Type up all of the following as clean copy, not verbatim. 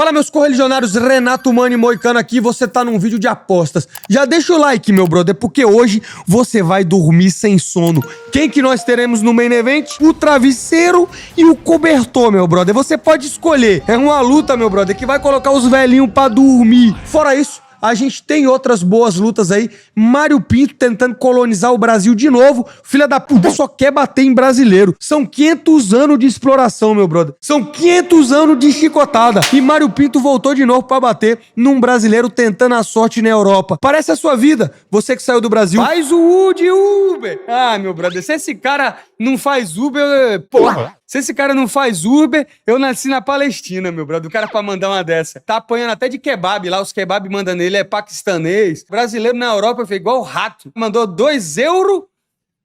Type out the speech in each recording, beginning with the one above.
Fala, meus correligionários, Renato Mani Moicano aqui, você tá num vídeo de apostas. Já deixa o like, meu brother, porque hoje você vai dormir sem sono. Quem que nós teremos no main event? O travesseiro e o cobertor, meu brother. Você pode escolher. É uma luta, meu brother, que vai colocar os velhinhos pra dormir. Fora isso, a gente tem outras boas lutas aí. Mário Pinto tentando colonizar o Brasil de novo. Filha da puta só quer bater em brasileiro. São 500 anos de exploração, meu brother. São 500 anos de chicotada. E Mário Pinto voltou de novo pra bater num brasileiro tentando a sorte na Europa. Parece a sua vida. Você que saiu do Brasil. Faz o de Uber. Ah, meu brother, se esse cara não faz Uber... Porra. Se esse cara não faz Uber, eu nasci na Palestina, meu brother. O cara pra mandar uma dessa. Tá apanhando até de kebab lá, os kebab mandando nele, é paquistanês. Brasileiro na Europa foi igual rato. Mandou 2 euros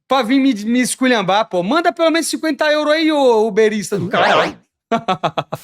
pra vir me esculhambar, pô. Manda pelo menos 50 euros aí, ô uberista do caralho.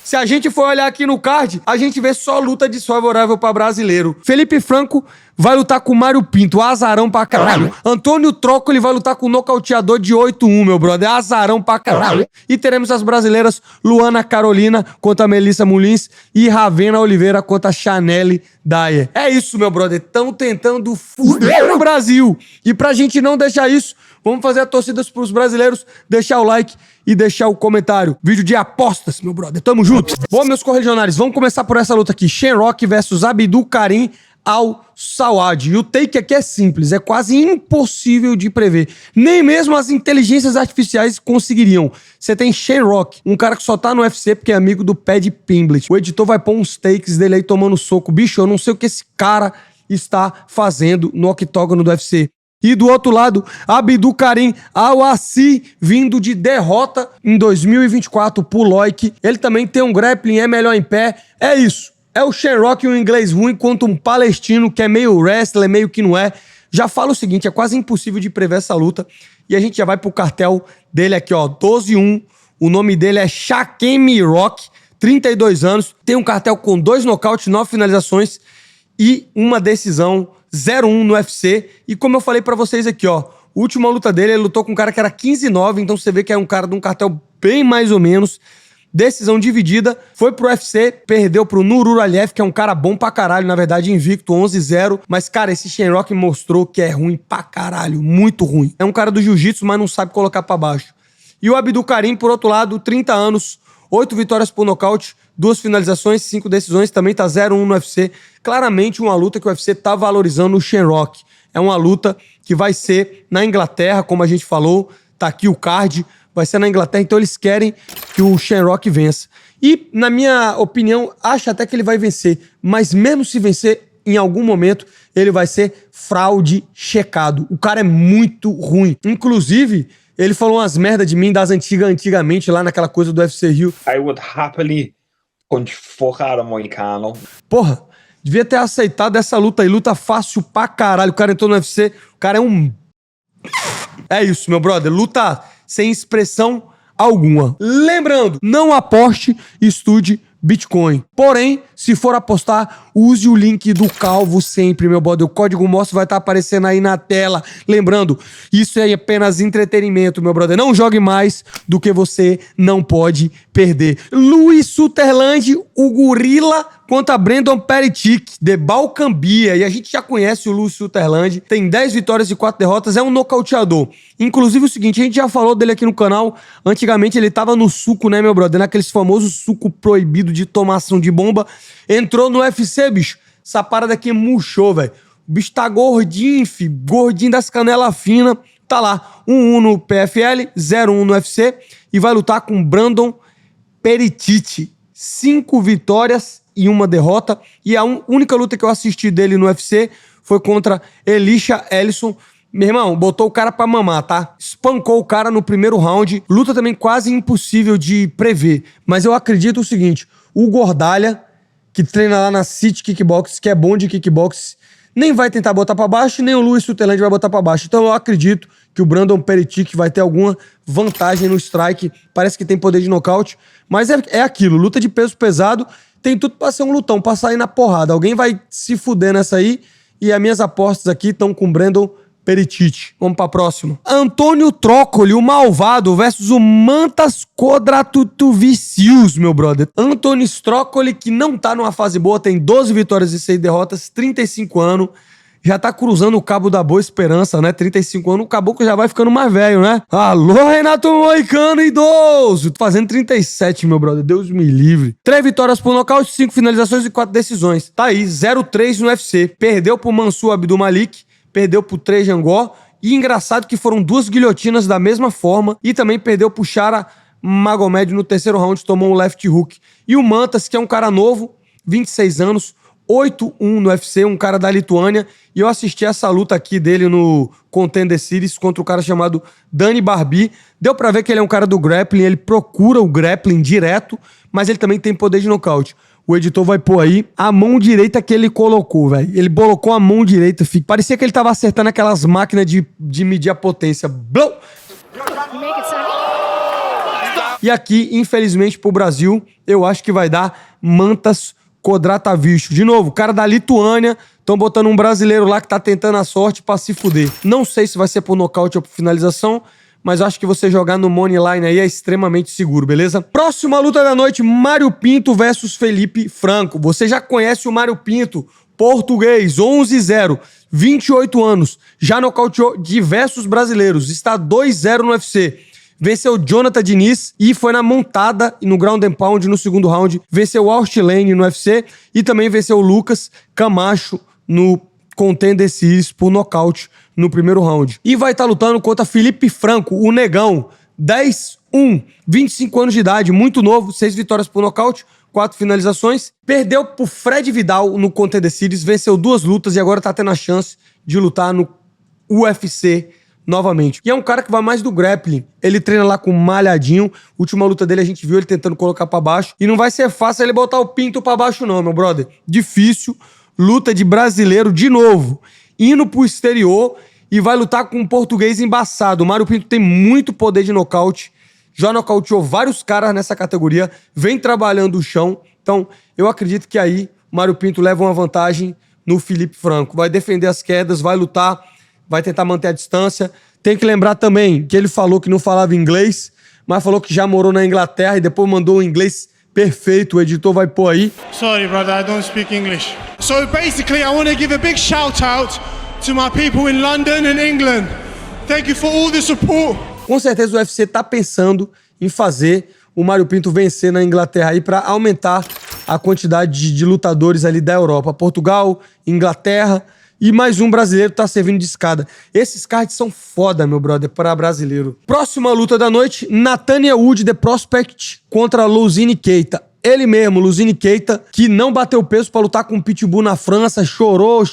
Se a gente for olhar aqui no card, a gente vê só luta desfavorável pra brasileiro. Felipe Franco vai lutar com Mário Pinto, azarão pra caralho. Antônio Trócoli vai lutar com o nocauteador de 8-1, meu brother, azarão pra caralho. E teremos as brasileiras Luana Carolina contra Melissa Mulins e Ravena Oliveira contra Chanelle Dyer. É isso, meu brother, tão tentando fuder o Brasil. E pra gente não deixar isso, vamos fazer a torcida pros brasileiros, deixar o like e deixar o comentário. Vídeo de apostas, meu brother. Tamo junto. Bom, meus correligionários, vamos começar por essa luta aqui. Shamrock versus Abdul Karim Al-Sawad. E o take aqui é simples, é quase impossível de prever. Nem mesmo as inteligências artificiais conseguiriam. Você tem Shamrock, um cara que só tá no UFC porque é amigo do Paddy Pimblett. O editor vai pôr uns takes dele aí tomando soco. Bicho, eu não sei o que esse cara está fazendo no octógono do UFC. E do outro lado, Abdul Karim Al-Assi, vindo de derrota em 2024 pro Loic. Ele também tem um grappling, é melhor em pé. É isso. É o Shamrock, um inglês ruim, contra um palestino que é meio wrestler, meio que não é. Já falo o seguinte, é quase impossível de prever essa luta. E a gente já vai pro cartel dele aqui, ó, 12-1. O nome dele é Shaquem Rock, 32 anos. Tem um cartel com 2 nocautes, 9 finalizações e uma decisão 0-1 no UFC. E como eu falei pra vocês aqui, ó, a última luta dele, ele lutou com um cara que era 15-9, então você vê que é um cara de um cartel bem mais ou menos. Decisão dividida, foi pro UFC, perdeu pro Nurmagomedov, que é um cara bom pra caralho, na verdade invicto, 11-0. Mas, cara, esse Shamrock mostrou que é ruim pra caralho, muito ruim. É um cara do jiu-jitsu, mas não sabe colocar pra baixo. E o Abdul Karim, por outro lado, 30 anos, 8 vitórias por nocaute, 2 finalizações, 5 decisões, também tá 0-1 no UFC. Claramente uma luta que o UFC tá valorizando o Shamrock. É uma luta que vai ser na Inglaterra, como a gente falou, tá aqui o card, vai ser na Inglaterra, então eles querem que o Shamrock vença. E, na minha opinião, acho até que ele vai vencer, mas mesmo se vencer, em algum momento, ele vai ser fraude checado. O cara é muito ruim. Inclusive, ele falou umas merda de mim das antigamente, lá naquela coisa do UFC Rio. I would happily punch fuck out of Moicano. Porra, devia ter aceitado essa luta aí. Luta fácil pra caralho. O cara entrou no UFC, o cara é um... É isso, meu brother. Luta sem expressão alguma. Lembrando, não aposte, estude Bitcoin. Porém, se for apostar, use o link do Calvo sempre, meu brother. O código monstro vai estar aparecendo aí na tela. Lembrando, isso é apenas entretenimento, meu brother. Não jogue mais do que você não pode perder. Luiz Sutherland, o gorila, contra Brandon Peritic, de Balcambia. E a gente já conhece o Luiz Sutherland. Tem 10 vitórias e 4 derrotas. É um nocauteador. Inclusive, o seguinte, a gente já falou dele aqui no canal. Antigamente, ele tava no suco, né, meu brother? Naqueles famosos suco proibido de tomação de bomba. Entrou no UFC, bicho. Essa parada aqui murchou, velho. O bicho tá gordinho, filho. Gordinho das canelas finas. Tá lá. 1-1 no PFL, 0-1 no UFC. E vai lutar com Brandon Peritic. 5 vitórias e 1 derrota. E a única luta que eu assisti dele no UFC foi contra Elisha Ellison. Meu irmão, botou o cara pra mamar, tá? Espancou o cara no primeiro round. Luta também quase impossível de prever. Mas eu acredito o seguinte, o Gordalha, que treina lá na City Kickbox, que é bom de kickbox, nem vai tentar botar pra baixo, nem o Luiz Sutherland vai botar pra baixo. Então eu acredito que o Brandon Peritic vai ter alguma vantagem no strike. Parece que tem poder de nocaute. Mas é aquilo, luta de peso pesado, tem tudo pra ser um lutão, pra sair na porrada. Alguém vai se fuder nessa aí. E as minhas apostas aqui estão com Brandon Peritite. Vamos pra próxima. Antônio Trócoli, o malvado, versus o Mantas Kodratuvicius, meu brother. Antônio Trócoli, que não tá numa fase boa, tem 12 vitórias e 6 derrotas, 35 anos. Já tá cruzando o cabo da boa esperança, né? 35 anos, o caboclo já vai ficando mais velho, né? Alô, Renato Moicano, idoso! Tô fazendo 37, meu brother. Deus me livre. 3 vitórias por nocaute, 5 finalizações e 4 decisões. Tá aí, 0-3 no UFC. Perdeu pro Mansur Abdulmalik, perdeu pro Trajan Gore. E engraçado que foram 2 guilhotinas da mesma forma. E também perdeu pro Shara Magomed no terceiro round, tomou um left hook. E o Mantas, que é um cara novo, 26 anos, 8-1 no UFC, um cara da Lituânia, e eu assisti essa luta aqui dele no Contender Series contra um cara chamado Dani Barbi. Deu pra ver que ele é um cara do grappling, ele procura o grappling direto, mas ele também tem poder de nocaute. O editor vai pôr aí a mão direita que ele colocou, velho. Ele colocou a mão direita, filho. Parecia que ele tava acertando aquelas máquinas de medir a potência. Blow! E aqui, infelizmente, pro Brasil, eu acho que vai dar Mantas Kodratuvicius. De novo, cara da Lituânia, estão botando um brasileiro lá que tá tentando a sorte pra se fuder. Não sei se vai ser por nocaute ou por finalização, mas acho que você jogar no money line aí é extremamente seguro, beleza? Próxima luta da noite, Mário Pinto versus Felipe Franco. Você já conhece o Mário Pinto, português, 11-0, 28 anos, já nocauteou diversos brasileiros, está 2-0 no UFC. Venceu Jonathan Diniz e foi na montada e no ground and pound no segundo round. Venceu Austin Lane no UFC e também venceu Lucas Camacho no Contender Series por nocaute no primeiro round. E vai estar lutando contra Felipe Franco, o negão, 10-1, 25 anos de idade, muito novo, 6 vitórias por nocaute, 4 finalizações. Perdeu pro Fred Vidal no Contender Series, venceu 2 lutas e agora tá tendo a chance de lutar no UFC novamente. E é um cara que vai mais do grappling. Ele treina lá com o Malhadinho. Última luta dele a gente viu ele tentando colocar pra baixo. E não vai ser fácil ele botar o pinto pra baixo não, meu brother. Difícil. Luta de brasileiro de novo. Indo pro exterior e vai lutar com um português embaçado. O Mário Pinto tem muito poder de nocaute. Já nocauteou vários caras nessa categoria. Vem trabalhando o chão. Então, eu acredito que aí o Mário Pinto leva uma vantagem no Felipe Franco. Vai defender as quedas, vai lutar, vai tentar manter a distância. Tem que lembrar também que ele falou que não falava inglês, mas falou que já morou na Inglaterra e depois mandou um inglês perfeito. O editor vai pôr aí. Sorry, brother, I don't speak English. So basically, I want to give a big shout out to my people in London and England. Thank you for all the support. Com certeza o UFC tá pensando em fazer o Mário Pinto vencer na Inglaterra aí para aumentar a quantidade de lutadores ali da Europa. Portugal, Inglaterra. E mais um brasileiro tá servindo de escada. Esses cards são foda, meu brother, para brasileiro. Próxima luta da noite, Nathaniel Wood, The Prospect, contra Luzini Keita. Ele mesmo, Luzini Keita, que não bateu peso pra lutar com o Pitbull na França, chorou,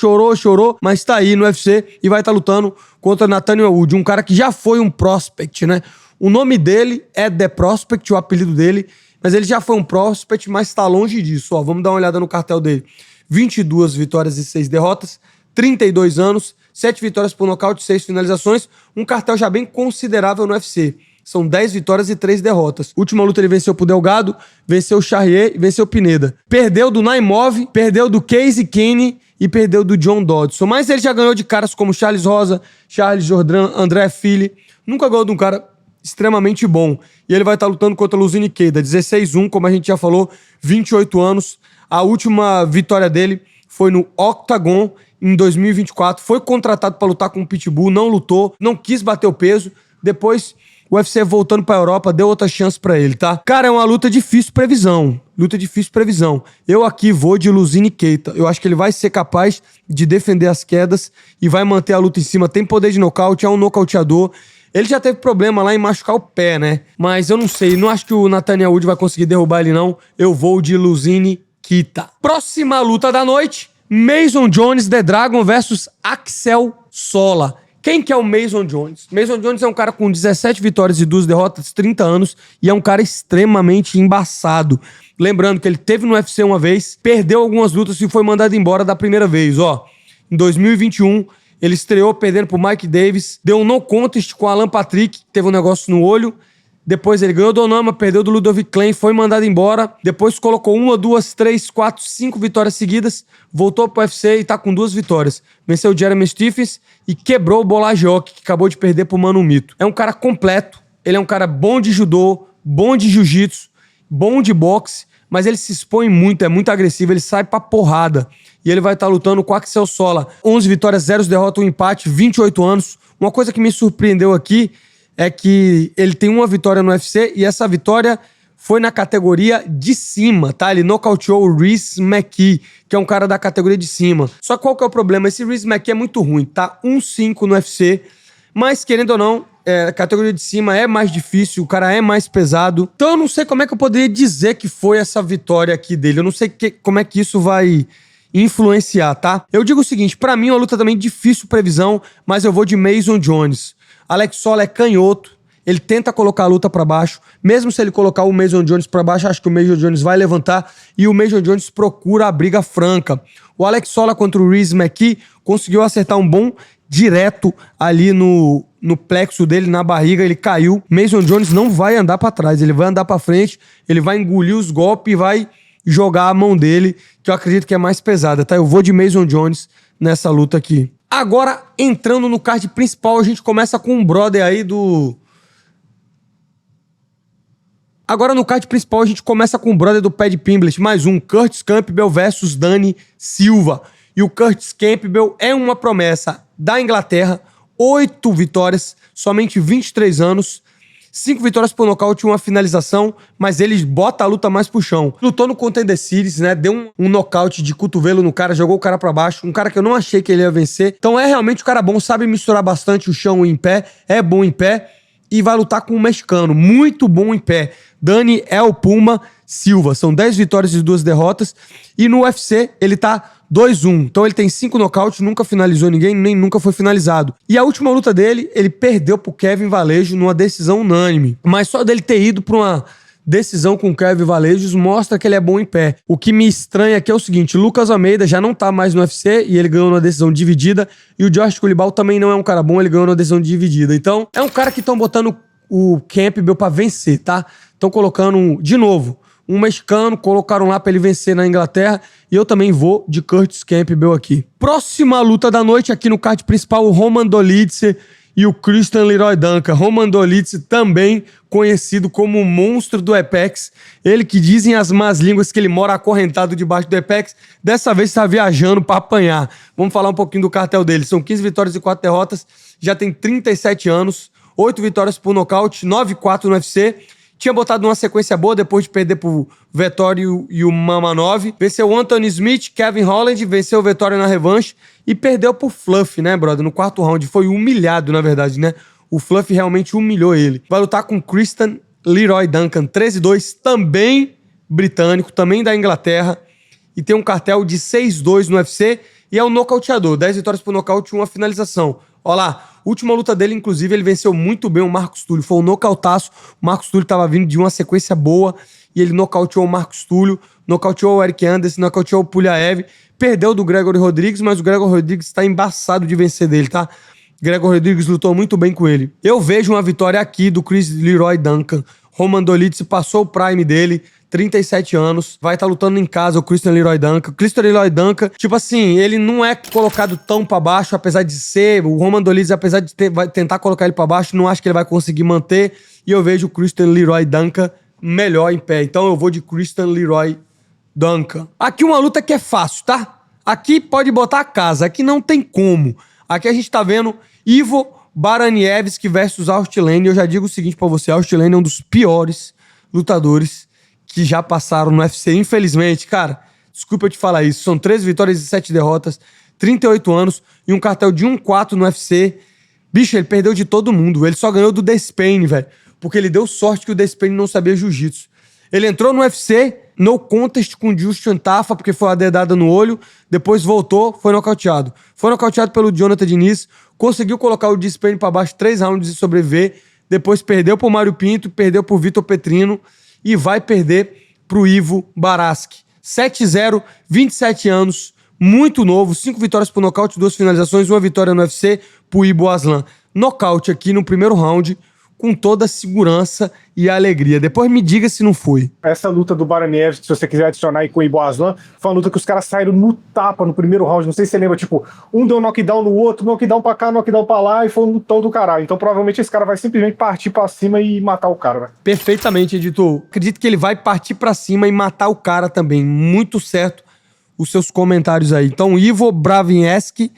mas tá aí no UFC e vai estar lutando contra Nathaniel Wood, um cara que já foi um prospect, né? O nome dele é The Prospect, o apelido dele, mas ele já foi um prospect, mas tá longe disso, ó. Vamos dar uma olhada no cartel dele. 22 vitórias e 6 derrotas, 32 anos, 7 vitórias por nocaute, 6 finalizações, um cartel já bem considerável no UFC. São 10 vitórias e 3 derrotas. Última luta ele venceu pro Delgado, venceu o Charrier e venceu o Pineda. Perdeu do Naimov, perdeu do Casey Kenny e perdeu do John Dodson. Mas ele já ganhou de caras como Charles Rosa, Charles Jourdain, André Fili. Nunca ganhou de um cara extremamente bom. E ele vai estar lutando contra o Luzini Keita, 16-1, como a gente já falou, 28 anos. A última vitória dele foi no Octagon em 2024. Foi contratado para lutar com o Pitbull, não lutou, não quis bater o peso. Depois o UFC voltando pra Europa, deu outra chance pra ele, tá? Cara, é uma luta difícil previsão. Luta difícil previsão. Eu aqui vou de Luzini Keita. Eu acho que ele vai ser capaz de defender as quedas e vai manter a luta em cima. Tem poder de nocaute, é um nocauteador. Ele já teve problema lá em machucar o pé, né? Mas eu não sei, não acho que o Nathaniel Wood vai conseguir derrubar ele, não. Eu vou de Luzini Keita. Próxima luta da noite, Mason Jones, The Dragon versus Axel Sola. Quem que é o Mason Jones? Mason Jones é um cara com 17 vitórias e 2 derrotas, 30 anos, e é um cara extremamente embaçado. Lembrando que ele teve no UFC uma vez, perdeu algumas lutas e foi mandado embora da primeira vez, ó. Em 2021, ele estreou perdendo pro Mike Davis, deu um no contest com Alan Patrick, teve um negócio no olho, Depois ele ganhou do Onama, perdeu do Ludovic Klein, foi mandado embora. Depois colocou 1, 2, 3, 4, 5 vitórias seguidas. Voltou pro UFC e tá com 2 vitórias. Venceu o Jeremy Stephens e quebrou o Bolagiok, que acabou de perder pro Mano Mito. É um cara completo. Ele é um cara bom de judô, bom de jiu-jitsu, bom de boxe, mas ele se expõe muito, é muito agressivo, ele sai pra porrada. E ele vai estar lutando com o Axel Sola. 11 vitórias, 0 derrotas, 1 empate, 28 anos. Uma coisa que me surpreendeu aqui é que ele tem uma vitória no UFC e essa vitória foi na categoria de cima, tá? Ele nocauteou o Rhys McKee, que é um cara da categoria de cima. Só qual que é o problema? Esse Rhys McKee é muito ruim, tá? 1-5 no UFC, mas querendo ou não, a categoria de cima é mais difícil, o cara é mais pesado. Então eu não sei como é que eu poderia dizer que foi essa vitória aqui dele. Eu não sei como é que isso vai influenciar, tá? Eu digo o seguinte, pra mim é uma luta também difícil previsão, mas eu vou de Mason Jones. Alex Sola é canhoto, ele tenta colocar a luta pra baixo, mesmo se ele colocar o Mason Jones pra baixo, acho que o Mason Jones vai levantar e o Mason Jones procura a briga franca. O Alex Sola contra o Rhys McKee conseguiu acertar um bom direto ali no plexo dele, na barriga, ele caiu. Mason Jones não vai andar pra trás, ele vai andar pra frente, ele vai engolir os golpes e vai jogar a mão dele, que eu acredito que é mais pesada, tá? Eu vou de Mason Jones nessa luta aqui. Agora, entrando no card principal, a gente começa com um brother aí do... Agora no card principal a gente começa com o brother do Paddy Pimblett, mais um, Curtis Campbell versus Dani Silva. E o Curtis Campbell é uma promessa da Inglaterra, 8 vitórias, somente 23 anos, 5 vitórias por nocaute e uma finalização, mas ele bota a luta mais pro chão. Lutou no Contender Series, né? Deu um nocaute de cotovelo no cara, jogou o cara pra baixo, um cara que eu não achei que ele ia vencer. Então é realmente um cara bom, sabe misturar bastante o chão em pé, é bom em pé e vai lutar com um mexicano, muito bom em pé. Dani El Puma Silva, são 10 vitórias e 2 derrotas e no UFC ele tá 2-1, então ele tem 5 nocautes, nunca finalizou ninguém, nem nunca foi finalizado. E a última luta dele, ele perdeu pro Kevin Vallejo numa decisão unânime. Mas só dele ter ido pra uma decisão com o Kevin Vallejo mostra que ele é bom em pé. O que me estranha aqui é o seguinte, Lucas Almeida já não tá mais no UFC e ele ganhou numa decisão dividida, e o Josh Culibao também não é um cara bom, ele ganhou numa decisão dividida. Então, é um cara que estão botando o Campbell pra vencer, tá? Estão colocando, de novo, um mexicano, colocaram lá pra ele vencer na Inglaterra, e eu também vou de Curtis Campbell aqui. Próxima luta da noite aqui no card principal, o Roman Dolidze e o Christian Leroy Duncan. Roman Dolidze também conhecido como o monstro do Apex, ele que dizem as más línguas que ele mora acorrentado debaixo do Apex, dessa vez está viajando para apanhar. Vamos falar um pouquinho do cartel dele, são 15 vitórias e 4 derrotas, já tem 37 anos, 8 vitórias por nocaute, 9-4 no UFC, tinha botado uma sequência boa depois de perder pro Vettori e o Mamanov. Venceu o Anthony Smith, Kevin Holland, venceu o Vettori na revanche e perdeu pro Fluff, né, brother? No 4º round. Foi humilhado, na verdade, né? O Fluff realmente humilhou ele. Vai lutar com Christian Leroy Duncan, 13-2, também britânico, também da Inglaterra. E tem um cartel de 6-2 no UFC e é um nocauteador. 10 vitórias por nocaute e uma finalização. Olha lá. Última luta dele, inclusive, ele venceu muito bem o Marcos Túlio. Foi um nocautaço. O Marcos Túlio estava vindo de uma sequência boa e ele nocauteou o Marcos Túlio, nocauteou o Eric Anderson, nocauteou o Puliaev, perdeu do Gregor Rodrigues, mas o Gregor Rodrigues está embaçado de vencer dele, tá? Gregor Rodrigues lutou muito bem com ele. Eu vejo uma vitória aqui do Chris Leroy Duncan. Roman Dolidze passou o prime dele, 37 anos, vai estar lutando em casa o Christian Leroy Duncan. Christian Leroy Duncan, tipo assim, ele não é colocado tão pra baixo, apesar de ser, o Roman Dolidze, apesar de vai tentar colocar ele pra baixo, não acho que ele vai conseguir manter, e eu vejo o Christian Leroy Duncan melhor em pé. Então eu vou de Christian Leroy Duncan. Aqui uma luta que é fácil, tá? Aqui pode botar a casa, aqui não tem como. Aqui a gente tá vendo Ivo Baranievski versus Austin Lane. Eu já digo o seguinte pra você, Austin Lane é um dos piores lutadores que já passaram no UFC, infelizmente, cara, desculpa eu te falar isso, são 13 vitórias e 7 derrotas, 38 anos e um cartel de 1-4 no UFC. Bicho, ele perdeu de todo mundo, ele só ganhou do Despane, velho, porque ele deu sorte que o Despane não sabia jiu-jitsu. Ele entrou no UFC, no contest com o Justin Tafa, porque foi uma dedada no olho, depois voltou, foi nocauteado. Foi nocauteado pelo Jonathan Diniz, conseguiu colocar o Despane pra baixo 3 rounds e sobreviver, depois perdeu pro Mário Pinto, perdeu pro Vitor Petrino, e vai perder pro Ivo Baraski. 7-0, 27 anos, muito novo, 5 vitórias por nocaute, 2 finalizações, 1 vitória no UFC pro Ibo Aslan. Nocaute aqui no primeiro round com toda a segurança e alegria. Depois me diga se não foi. Essa luta do Baraniev, se você quiser adicionar aí com o Ibo Aslan, foi uma luta que os caras saíram no tapa no primeiro round. Não sei se você lembra, tipo, um deu knockdown no outro, knockdown pra cá, knockdown pra lá, e foi um lutão do caralho. Então provavelmente esse cara vai simplesmente partir pra cima e matar o cara, velho. Perfeitamente, editor. Acredito que ele vai partir pra cima e matar o cara também. Muito certo os seus comentários aí. Então, Ivo Baranieski,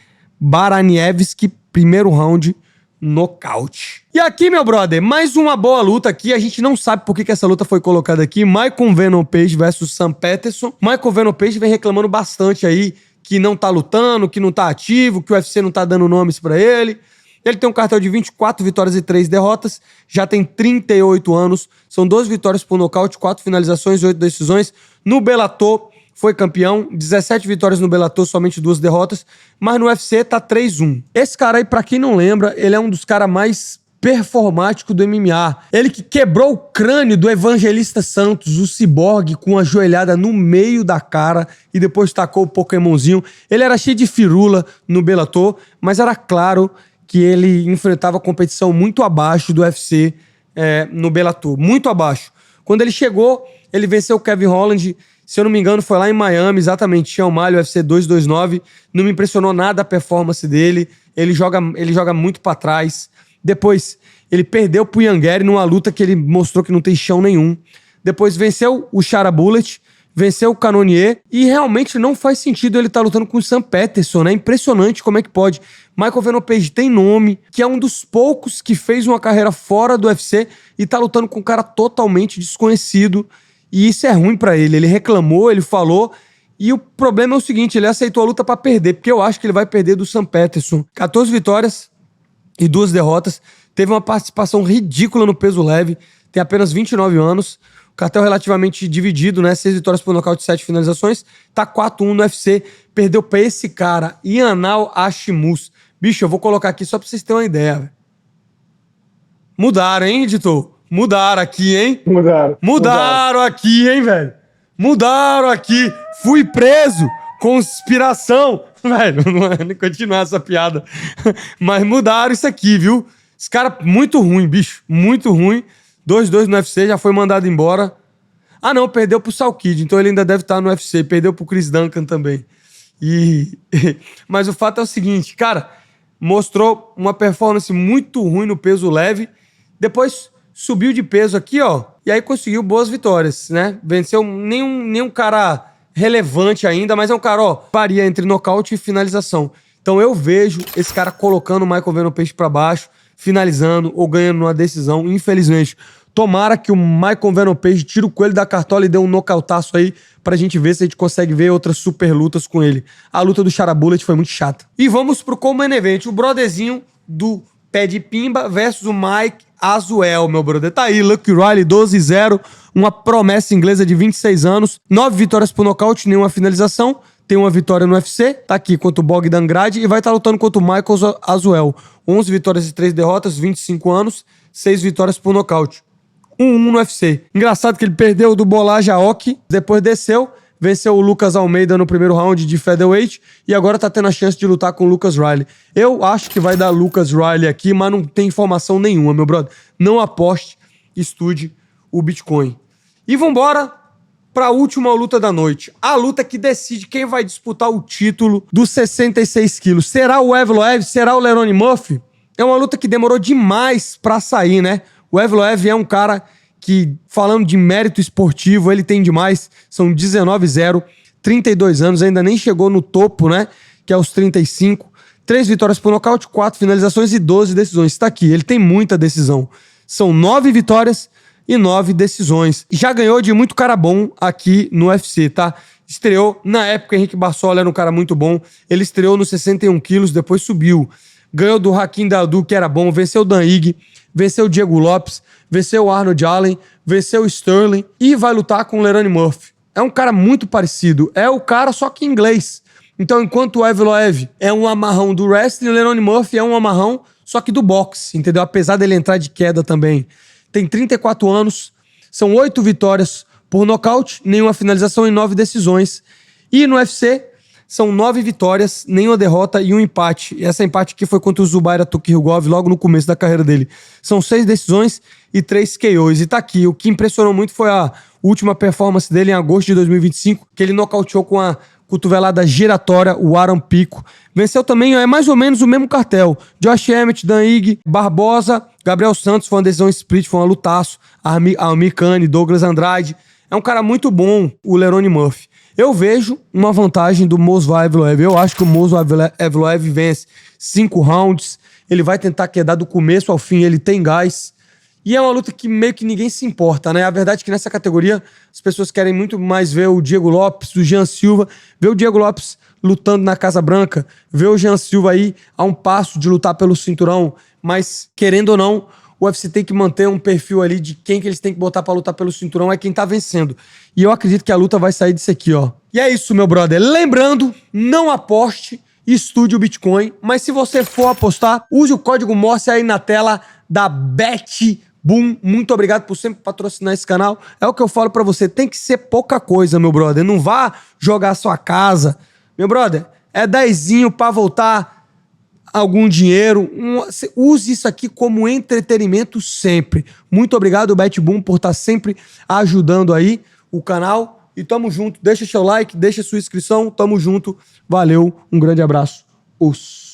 primeiro round, nocaute. E aqui, meu brother, mais uma boa luta aqui. A gente não sabe por que essa luta foi colocada aqui. Michael Venom Page versus Sam Peterson. Michael Venom Page vem reclamando bastante aí que não tá lutando, que não tá ativo, que o UFC não tá dando nomes pra ele. Ele tem um cartel de 24 vitórias e 3 derrotas. Já tem 38 anos. São 12 vitórias por nocaute, 4 finalizações e 8 decisões. No Bellator, foi campeão, 17 vitórias no Bellator, somente 2 derrotas, mas no UFC tá 3-1. Esse cara aí, pra quem não lembra, ele é um dos caras mais performáticos do MMA. Ele que quebrou o crânio do Evangelista Santos, o ciborgue, com a joelhada no meio da cara e depois tacou o Pokémonzinho. Ele era cheio de firula no Bellator, mas era claro que ele enfrentava competição muito abaixo do UFC no Bellator, muito abaixo. Quando ele chegou, ele venceu o Kevin Holland. Se eu não me engano, foi lá em Miami, exatamente, Sean O'Malley, UFC 229. Não me impressionou nada a performance dele. Ele joga muito pra trás. Depois, ele perdeu pro Yangeri numa luta que ele mostrou que não tem chão nenhum. Depois, venceu o Chara Bullet, venceu o Cannonier. E realmente não faz sentido ele estar lutando com o Sam Peterson, né? Impressionante como é que pode. Michael Venom Page tem nome, que é um dos poucos que fez uma carreira fora do UFC e tá lutando com um cara totalmente desconhecido. E isso é ruim pra ele. Ele reclamou, ele falou. E o problema é o seguinte, ele aceitou a luta pra perder, porque eu acho que ele vai perder do Sam Peterson. 14 vitórias e 2 derrotas. Teve uma participação ridícula no peso leve. Tem apenas 29 anos. O cartel relativamente dividido, né? 6 vitórias por nocaute, 7 finalizações. Tá 4-1 no UFC. Perdeu pra esse cara, Yanal Ashimus. Bicho, eu vou colocar aqui só pra vocês terem uma ideia, velho. Mudaram, hein, editor? Mudaram aqui, hein? Mudaram aqui, hein, velho? Mudaram aqui. Fui preso. Conspiração. Velho, não é nem continuar essa piada. Mas mudaram isso aqui, viu? Esse cara muito ruim, bicho. Muito ruim. 2-2 no UFC, já foi mandado embora. Ah, não, perdeu pro Salkid, então ele ainda deve estar no UFC. Perdeu pro Chris Duncan também. Mas o fato é o seguinte, cara, mostrou uma performance muito ruim no peso leve. Depois subiu de peso aqui, ó, e aí conseguiu boas vitórias, né? Venceu nenhum cara relevante ainda, mas é um cara, ó, varia entre nocaute e finalização. Então eu vejo esse cara colocando o Michael Venom Page pra baixo, finalizando ou ganhando numa decisão, infelizmente. Tomara que o Michael Venom Page tire o coelho da cartola e dê um nocautaço aí pra gente ver se a gente consegue ver outras super lutas com ele. A luta do Chara Bullet foi muito chata. E vamos pro Common Event, o brotherzinho do Pé de Pimba versus o Mike Azuel, meu brother. Tá aí, Lucky Riley 12-0, uma promessa inglesa de 26 anos, 9 vitórias por nocaute, nenhuma finalização, tem uma vitória no UFC, tá aqui contra o Bogdan Grad e vai estar lutando contra o Michael Azuel. 11 vitórias e 3 derrotas, 25 anos, 6 vitórias por nocaute. 1-1 no UFC. Engraçado que ele perdeu do Bolaja Oki, depois desceu, venceu o Lucas Almeida no primeiro round de featherweight e agora tá tendo a chance de lutar com o Lucas Riley. Eu acho que vai dar Lucas Riley aqui, mas não tem informação nenhuma, meu brother. Não aposte, estude o Bitcoin. E vambora pra última luta da noite. A luta que decide quem vai disputar o título dos 66 quilos. Será o Evloev? Será o Lerone Murphy? É uma luta que demorou demais pra sair, né? O Evloev é um cara que, falando de mérito esportivo, ele tem demais. São 19-0, 32 anos, ainda nem chegou no topo, né? Que é os 35. 3 vitórias por nocaute, 4 finalizações e 12 decisões. Está aqui, ele tem muita decisão. São 9 vitórias e 9 decisões. Já ganhou de muito cara bom aqui no UFC, tá? Estreou, na época, Henrique Barsola era um cara muito bom. Ele estreou nos 61 quilos, depois subiu. Ganhou do Hakim Daoud, que era bom. Venceu o Dan Ige, venceu o Diego Lopes, venceu o Arnold Allen, venceu o Sterling e vai lutar com o Lerone Murphy. É um cara muito parecido. É o cara só que em inglês. Então, enquanto o Evloev é um amarrão do wrestling, o Lerone Murphy é um amarrão só que do boxe, entendeu? Apesar dele entrar de queda também. Tem 34 anos, são 8 vitórias por nocaute, nenhuma finalização e 9 decisões. E no UFC, São 9 vitórias, nenhuma derrota e um empate. E essa empate aqui foi contra o Zubaira Tukhugov logo no começo da carreira dele. São 6 decisões e 3 KOs. E tá aqui, o que impressionou muito foi a última performance dele em agosto de 2025, que ele nocauteou com a cotovelada giratória, o Aaron Pico. Venceu também, é mais ou menos o mesmo cartel. Josh Emmett, Dan Ige, Barbosa, Gabriel Santos, foi uma decisão split, foi uma lutaço. Amir Khan, Douglas Andrade. É um cara muito bom, o Lerone Murphy. Eu vejo uma vantagem do Movsar Evloev. Eu acho que o Movsar Evloev vence 5 rounds. Ele vai tentar quedar do começo ao fim, ele tem gás. E é uma luta que meio que ninguém se importa, né? A verdade é que nessa categoria as pessoas querem muito mais ver o Diego Lopes, o Jean Silva, ver o Diego Lopes lutando na Casa Branca, ver o Jean Silva aí a um passo de lutar pelo cinturão, mas querendo ou não, o UFC tem que manter um perfil ali de quem que eles têm que botar pra lutar pelo cinturão é quem tá vencendo. E eu acredito que a luta vai sair disso aqui, ó. E é isso, meu brother. Lembrando, não aposte, estude o Bitcoin, mas se você for apostar, use o código Morse aí na tela da BetBoom. Muito obrigado por sempre patrocinar esse canal. É o que eu falo pra você, tem que ser pouca coisa, meu brother. Não vá jogar a sua casa. Meu brother, é 10zinho pra voltar algum dinheiro. Use isso aqui como entretenimento sempre. Muito obrigado, BetBoom, por estar sempre ajudando aí o canal. E tamo junto. Deixa seu like, deixa sua inscrição. Tamo junto. Valeu, um grande abraço. Os